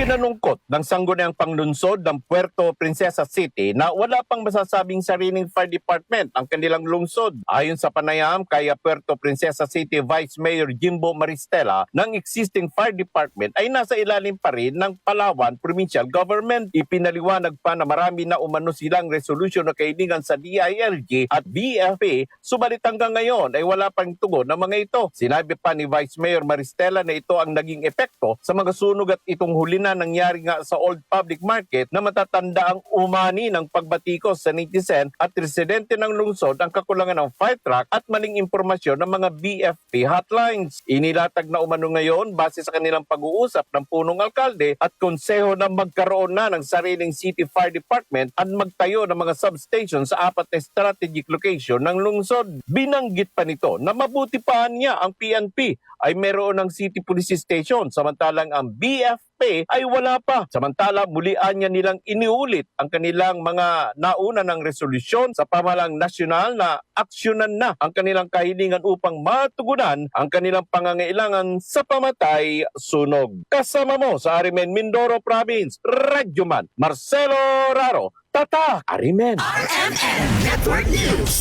Ipinanungkot ng Sangguniang Panglunsod ng Puerto Princesa City na wala pang masasabing sariling fire department ang kanilang lungsod. Ayon sa panayam kay Puerto Princesa City Vice Mayor Jimbo Maristela, ng existing fire department ay nasa ilalim pa rin ng Palawan Provincial Government. Ipinaliwanag pa na marami na umano silang resolution na kailangan sa DILG at BFA, subalit hanggang ngayon ay wala pang tugon ng mga ito. Sinabi pa ni Vice Mayor Maristela na ito ang naging epekto sa mga sunog at itong huli na nangyari nga sa Old Public Market na matatanda ang umani ng pagbatikos sa netizen at residente ng lungsod ang kakulangan ng fire truck at maling impormasyon ng mga BFP hotlines. Inilatag na umano ngayon base sa kanilang pag-uusap ng punong alkalde at konseho na magkaroon na ng sariling city fire department at magtayo ng mga substation sa 4 na strategic location ng lungsod. Binanggit pa nito na mabuti pa niya ang PNP ay meron ng city police station samantalang ang BFP ay wala pa. Samantala mulian niya nilang iniulit ang kanilang mga nauna ng resolusyon sa pamahalang nasyonal na aksyonan na ang kanilang kahilingan upang matugunan ang kanilang pangangailangan sa pamatay sunog. Kasama mo sa Arimen, Mindoro Province, Radyoman Marcelo Raro, Tatak Arimen. RMN Network News.